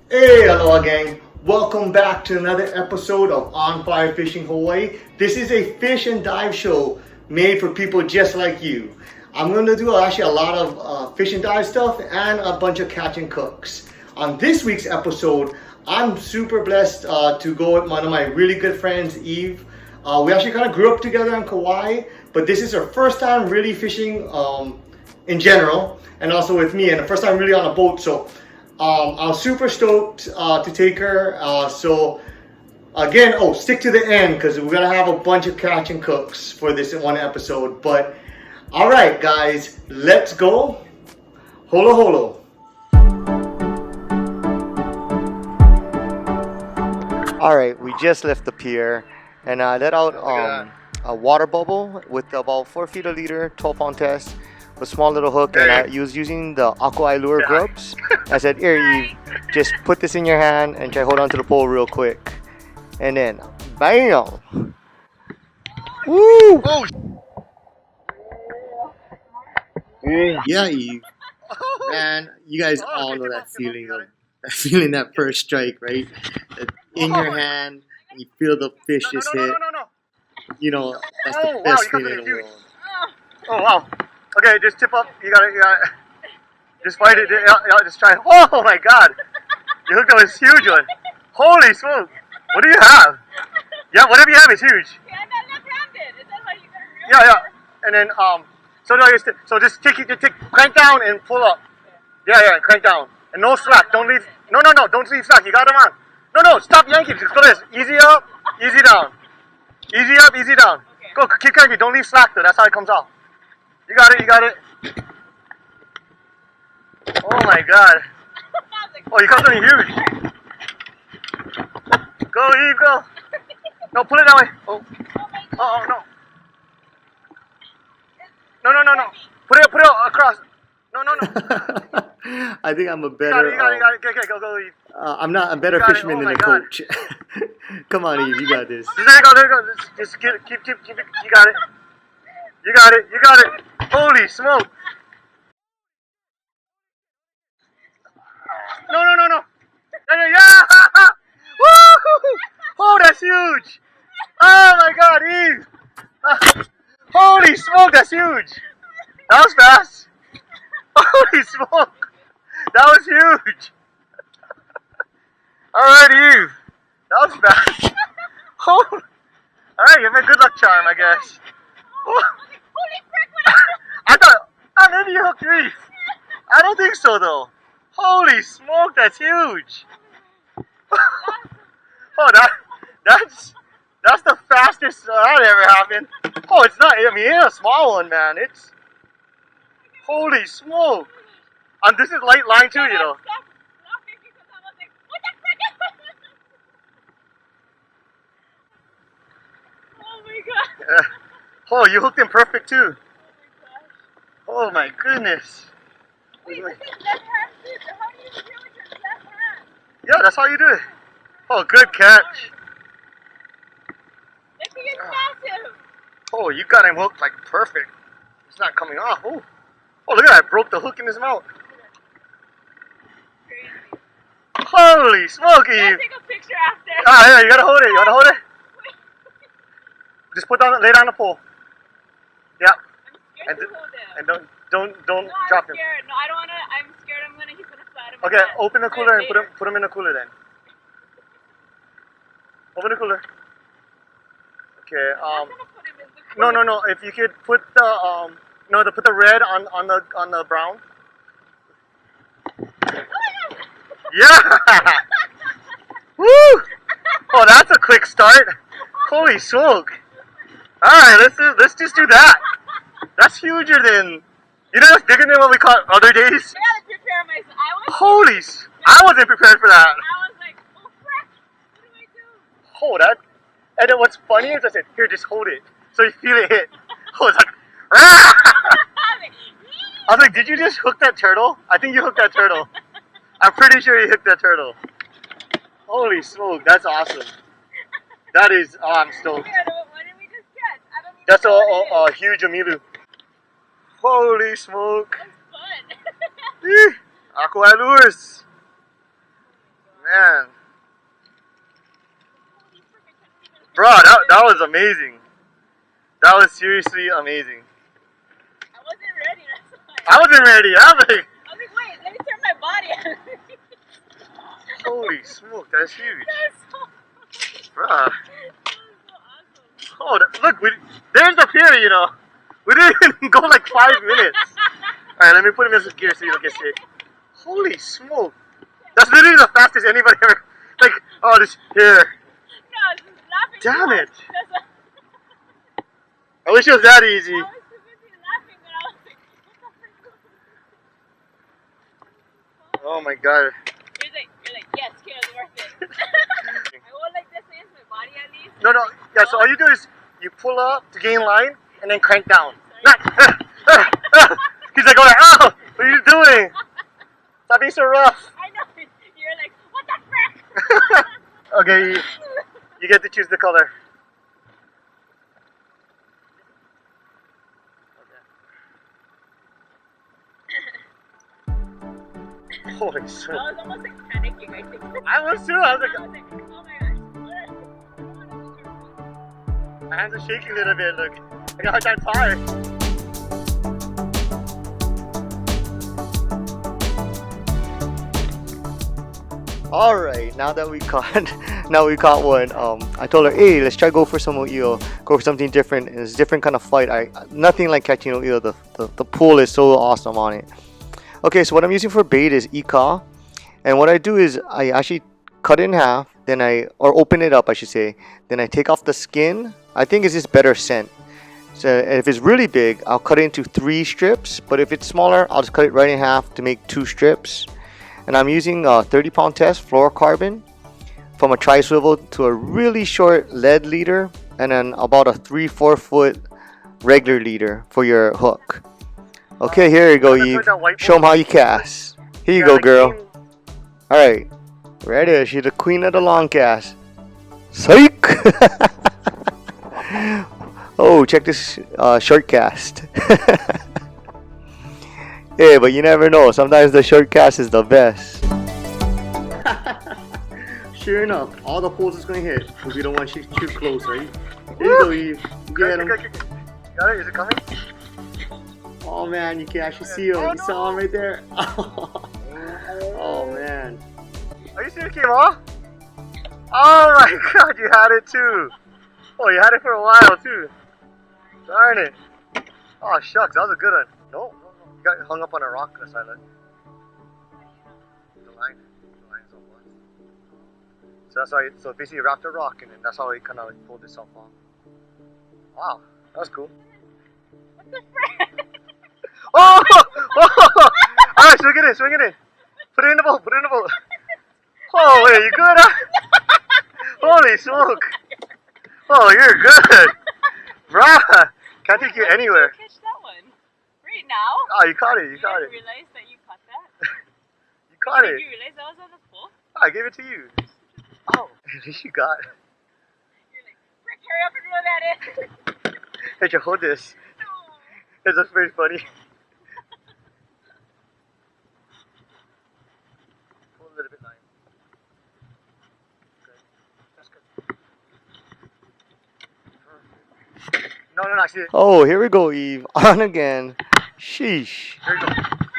Hey, aloha gang. Welcome back to another episode of On Fire Fishing Hawaii. This is a fish and dive show made for people just like you. I'm going to do actually a lot of fish and dive stuff and a bunch of catch and cooks. On this week's episode, I'm super blessed to go with one of my really good friends, Eve. We actually kind of grew up together in Kauai, but this is her first time really fishing in general, and also with me, and the first time really on a boat. So I was super stoked to take her. So again, stick to the end because we're gonna have a bunch of catch and cooks for this one episode. But all right, guys, let's go. Holo holo. All right, we just left the pier, and I let out a water bubble with about 4 feet a liter, 12-pound test. A small little hook, and I was using the aqua lure grubs. I said, here, Eve, just put this in your hand and try to hold on to the pole real quick. And then, bam! Woo! Oh. Yeah, Eve. Man, you guys all know that feeling that first strike, right? In your hand, and you feel the fish just hit. You know, that's the best feeling in the world. Oh, wow. Okay, just tip up. You got it. Just fight it. Just try. Oh my God! You hooked up this huge one. Holy smoke! What do you have? Yeah, whatever you have is huge. Yeah, I'm not left-handed. Is that how you got it? Yeah. And then so just crank down and pull up. Yeah, crank down and no slack. Don't leave. No, don't leave slack. You got them on. No, stop yanking. Just go this. Easy up, easy down. Easy up, easy down. Okay. Go, keep cranking. Don't leave slack though. That's how it comes out. You got it. Oh my God. Oh, you caught something huge. Go, Eve, go. No, pull it that way. Oh, no. No. Put it across. No. I think I'm a better. You got it. Okay, go, Eve. I'm a better fisherman than a coach. Come on, Eve, you got this. There you go. Just keep. You got it. You got it. Holy smoke. No. Yeah! Woo! Oh, that's huge. Oh my God, Eve. Holy smoke, that's huge. That was fast. Holy smoke. That was huge. All right, Eve. That was fast. Oh. All right, you have a good luck charm, I guess. Holy frick, I thought, maybe you hooked Reef. I don't think so, though. Holy smoke, that's huge. Oh, that's the fastest that ever happened. Oh, it's not, it's a small one, man. It's, holy smoke. And this is light line too, you know. Oh my God. Oh, you hooked him perfect too. Oh my goodness. Wait, this is left-hand fish. How do you do it with your left hand? Yeah, that's how you do it. Oh, good catch. That thing is massive. Oh, you got him hooked like perfect. It's not coming off. Oh, look at that. I broke the hook in his mouth. Crazy. Holy smoke, Eve. I'll take a picture after. Yeah, you gotta hold it. You wanna hold it? Just lay down the pole. Yeah. I'm scared to hold him. And don't No, drop I'm him. scared. No, I don't wanna. I'm scared. He's gonna flat him. Okay, open the cooler and put him in the cooler then. Open the cooler. Okay. I'm gonna put him in the cooler. No. If you could put the put the red on the brown. Yeah. Woo! Oh, that's a quick start. Holy smoke! All right, let's just do that. That's huger than, that's bigger than what we caught other days. I gotta prepare myself. Holy! I wasn't prepared for that. I was like, oh frick! What do I do? Hold that. And then what's funny is I said, here, just hold it, so you feel it hit. Oh, it's like, ah! I was like, did you just hook that turtle? I think you hooked that turtle. I'm pretty sure you hooked that turtle. Holy smoke, that's awesome. That is, I'm stoked. What did we just catch? I don't even That's know what it a huge omilu. Holy smoke. is. That's fun. Aqua lures. Man. Bro, that was amazing. That was seriously amazing. I wasn't ready, that's why. I wasn't ready. I was like, Wait, let me turn my body on. holy smoke, that's huge. That's so, Bruh. that was so awesome. Oh, look, there's the pier, you know. We didn't even go like 5 minutes. Alright, let me put him in this gear so you don't get sick. Holy smoke. That's literally the fastest anybody ever. Like, oh, this here. No, I was just laughing. Damn it. That's why- I wish it was that easy. I was too busy laughing when I was like, what the frick? Oh my god. You're like, yes, Kayla, it's worth it. I will like this is my body at least. No, yeah, so all you do is you pull up to gain line and then crank down. He's like, oh, what are you doing? Stop being so rough. I know. You're like, what the frick? Okay, you get to choose the color. Holy I shit. was almost like panicking, I think. I was too. I was like, I was like, oh my gosh. my hands are shaking a little bit. Look, I got that fire. All right, now we caught one. I told her, hey, let's try go for some oil, go for something different. It's a different kind of fight. Nothing like catching oil. The pull is so awesome on it. Okay, so what I'm using for bait is ika, and what I do is I actually cut it in half, then or open it up, I should say. Then I take off the skin. I think it's just better scent. So if it's really big, I'll cut it into 3 strips. But if it's smaller, I'll just cut it right in half to make 2 strips. And I'm using a 30-pound test fluorocarbon from a tri-swivel to a really short lead leader, and then about a 3-4 foot regular leader for your hook. Okay, here you go, Eve. Show them how you cast. Here you go, girl. Alright, right there. She's the queen of the long cast. Psych! Oh, check this short cast. Yeah, but you never know. Sometimes the short cast is the best. Sure enough, all the poles is going to hit because we don't want you too close, right? Here you go, Eve. Get him. Got it? Is it coming? Oh man, you can actually see him. You saw him right there. Oh man. Are you serious, Kimo? Oh my god, you had it too. Oh, you had it for a while too. Darn it. Oh shucks, that was a good one. No. You got hung up on a rock on the side. The line's on one. So that's why. So basically, wrapped a rock, and then that's how he kind of like pulled himself off. Wow, that was cool. What the frick? Oh! All right, swing it in. Put it in the boat. Oh, wait, you good? Huh? Holy smoke! Oh, you're good, bruh. Can't take you anywhere. Catch that one right now. Oh, you caught it. You didn't realize that you caught that. You caught it. Did you realize that was on the pole? Oh, I gave it to you. Oh, at least you got it. You're like, frick, hurry up and reel that in. Hey, you hold this. No. It's just very funny. Pull a little bit line. Good. That's good. Perfect. No, actually. Oh, here we go, Eve. On again. Sheesh. There you go.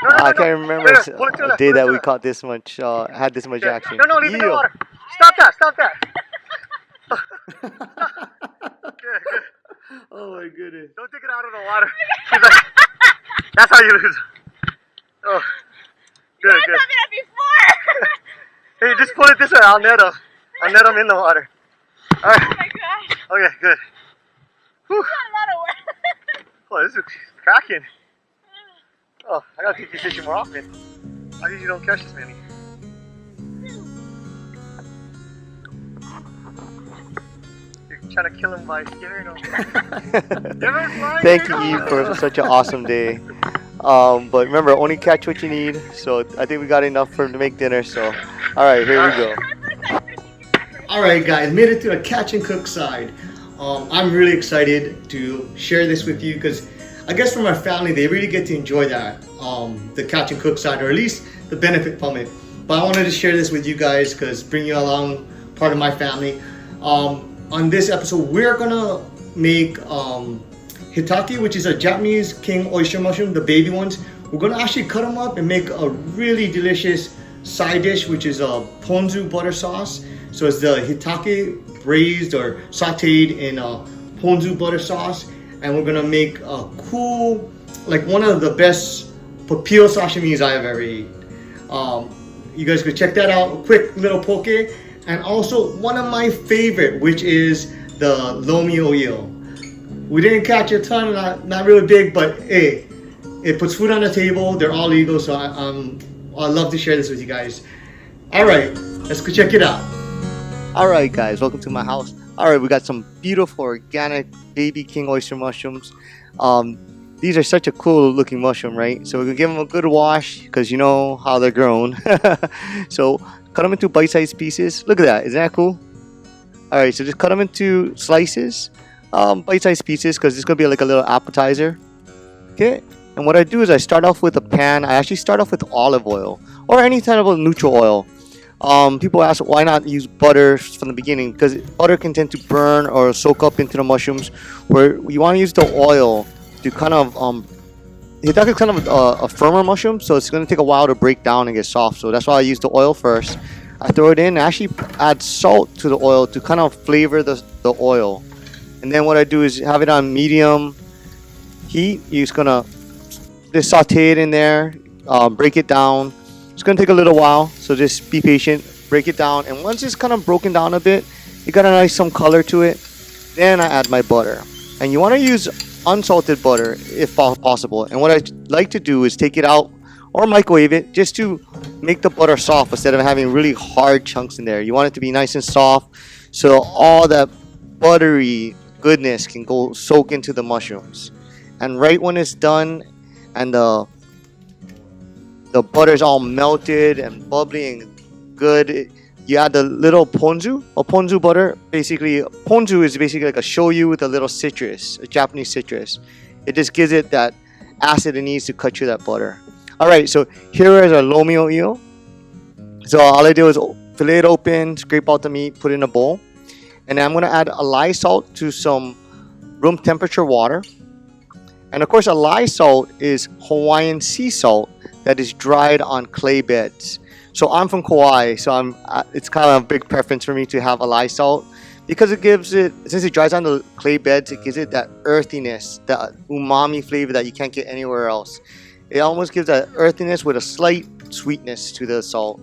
I can't remember Pull it to a the day that we left. caught this much, had this much action. No, leave it in the Yield. water. Stop that. Good. Oh my goodness. Don't take it out of the water. She's like, that's how you lose. Oh, You good. guys told me that before. Hey, just pull it this way. I'll net them in the water. All right. Oh my gosh. Okay, good. Whew. That's a lot of work. Oh, this is cracking. Oh, I gotta take you fishing more often. I usually don't catch this many. You're trying to kill him by scaring him. Thank you, Eve, for such an awesome day. But remember, only catch what you need. So I think we got enough for him to make dinner. So, all right, here we go. All right, guys, made it to the catch and cook side. I'm really excited to share this with you because I guess for my family, they really get to enjoy that, the catch and cook side, or at least the benefit from it. but I wanted to share this with you guys because bring you along, part of my family. On this episode, we're gonna make hitake, which is a Japanese king oyster mushroom, the baby ones. We're gonna actually cut them up and make a really delicious side dish, which is a ponzu butter sauce. So it's the hitake braised or sauteed in a ponzu butter sauce, and we're gonna make a cool, like one of the best Papio sashimis I've ever eaten. You guys could check that out. A quick little poke, and also one of my favorite, which is the lomilomi. We didn't catch a ton, not really big, but hey, it puts food on the table. They're all legal, so I love to share this with you guys. All right, let's go check it out. All right, guys, welcome to my house. All right, we got some beautiful organic baby king oyster mushrooms. These are such a cool looking mushroom, right? So we're gonna give them a good wash because you know how they're grown. So cut them into bite-sized pieces. Look at that, isn't that cool? All right, so just cut them into slices, bite-sized pieces, because it's gonna be like a little appetizer. Okay, and what I do is I start off with a pan. I actually start off with olive oil or any type of neutral oil. People ask why not use butter from the beginning, because butter can tend to burn or soak up into the mushrooms, where you want to use the oil to kind of hitake is kind of a firmer mushroom, so it's going to take a while to break down and get soft. So that's why I use the oil first. I throw it in and actually add salt to the oil to kind of flavor the oil. And then what I do is have it on medium heat. You're just going to just saute it in there, break it down. It's going to take a little while, so just be patient, break it down. And once it's kind of broken down a bit, you got a nice some color to it, then I add my butter. And you want to use unsalted butter if possible. And what I like to do is take it out or microwave it just to make the butter soft instead of having really hard chunks in there. You want it to be nice and soft so all that buttery goodness can go soak into the mushrooms. And right when it's done and the butter's all melted and bubbly and good, you add the little ponzu or ponzu butter. Basically, ponzu is basically like a shoyu with a little citrus, a Japanese citrus. It just gives it that acid it needs to cut through that butter. All right, so here is our lomilomi. So all I do is fillet it open, scrape out the meat, put it in a bowl, and then I'm gonna add a lye salt to some room temperature water. And of course, a lye salt is Hawaiian sea salt that is dried on clay beds. So I'm from Kauai, so it's kind of a big preference for me to have a lye salt because it gives it, since it dries on the clay beds, it gives it that earthiness, that umami flavor that you can't get anywhere else. It almost gives that earthiness with a slight sweetness to the salt.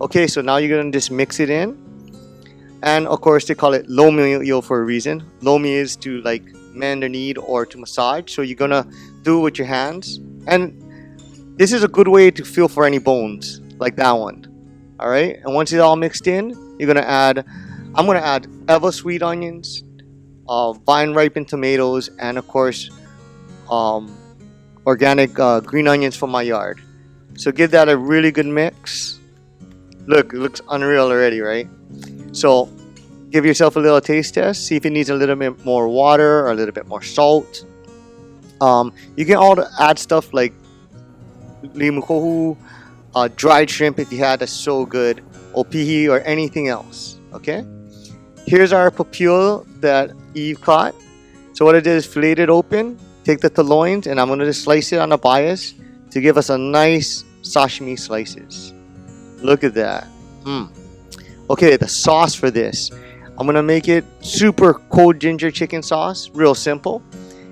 Okay, so now you're gonna just mix it in. And of course, they call it lomi for a reason. Lomi is to like mend or knead or to massage. So you're gonna do it with your hands. And this is a good way to feel for any bones, like that one. All right, and once it's all mixed in, I'm gonna add ever sweet onions, vine ripened tomatoes, and of course organic green onions from my yard. So give that a really good mix. Look, it looks unreal already, right? So give yourself a little taste test, see if it needs a little bit more water or a little bit more salt. You can also add stuff like limukohu, dried shrimp if you had, that's so good, opihi, or anything else. Okay, here's our papio that Eve caught. So what I did is fillet it open, take the loins, and I'm going to just slice it on the bias to give us a nice sashimi slices. Look at that. Okay, the sauce for this, I'm going to make it super cold ginger chicken sauce, real simple.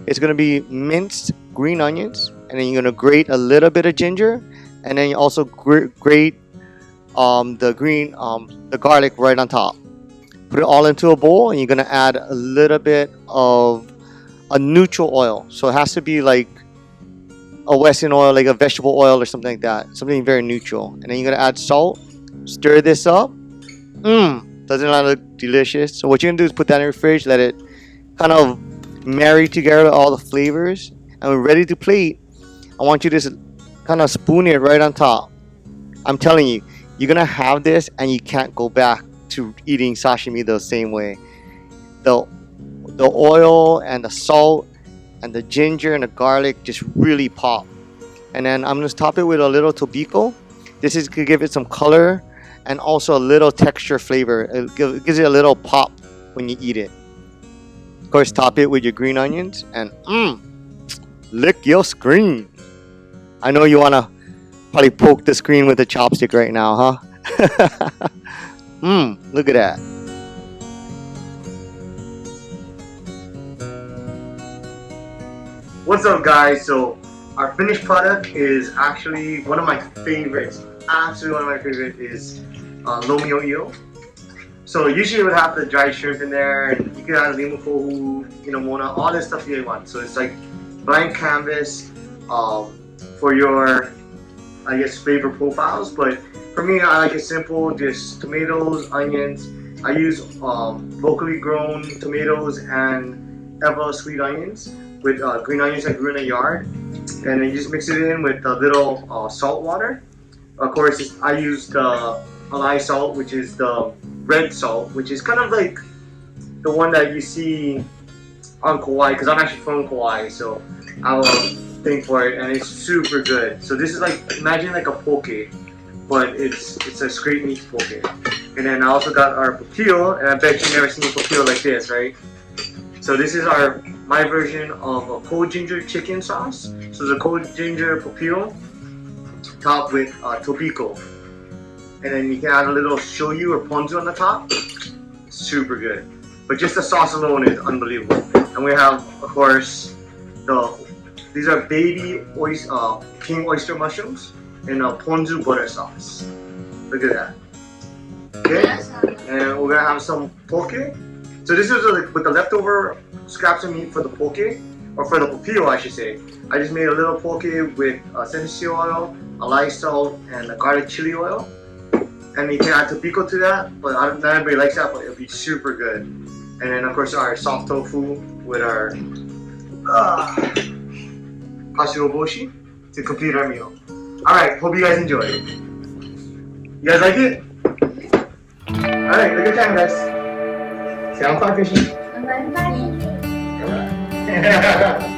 It's going to be minced green onions, and then you're going to grate a little bit of ginger, and then you also grate the garlic right on top. Put it all into a bowl, and you're going to add a little bit of a neutral oil. So it has to be like a Western oil, like a vegetable oil or something like that. Something very neutral. And then you're going to add salt. Stir this up. Doesn't that look delicious? So what you're going to do is put that in your fridge, let it kind of marry together all the flavors. And we're ready to plate. I want you to just kind of spoon it right on top. I'm telling you, you're going to have this and you can't go back to eating sashimi the same way. The oil and the salt and the ginger and the garlic just really pop. And then I'm going to top it with a little tobiko. This is could give it some color and also a little texture flavor. It gives it a little pop when you eat it. Of course, top it with your green onions and lick your screen. I know you wanna probably poke the screen with a chopstick right now, huh? Look at that. What's up, guys? So our finished product is actually one of my favorites. Absolutely one of my favorites is lomilomi. So usually it would have the dried shrimp in there, and you could add limu kohu, mona, all this stuff you want. So it's like blank canvas for your, I guess, flavor profiles. But for me, I like it simple, just tomatoes, onions. I use locally grown tomatoes and Eva sweet onions with green onions I grew in a yard. And then you just mix it in with a little salt water. Of course, I used Hawaii salt, which is the red salt, which is kind of like the one that you see on Kauai, because I'm actually from Kauai, so I have a thing for it, and it's super good. So this is like, imagine like a poke, but it's a scraped meat poke. And then I also got our papio, and I bet you've never seen a papio like this, right? So this is my version of a cold ginger chicken sauce. So it's a cold ginger papio topped with tobiko. And then you can add a little shoyu or ponzu on the top. Super good. But just the sauce alone is unbelievable. And we have, of course, these are baby king oyster mushrooms in a ponzu butter sauce. Look at that. Okay, and we're gonna have some poke. So this is with the leftover scraps of meat for the poke, or for the papio, I should say. I just made a little poke with sesame oil, Hawaii salt, and garlic chili oil. And you can add tobiko to that, but not everybody likes that, but it'll be super good. And then of course our soft tofu with our kashiroboshi to complete our meal. Alright, hope you guys enjoy it. You guys like it? Alright, look at time, guys. Say I'm fire fishing. I'm fire fishing. Come on.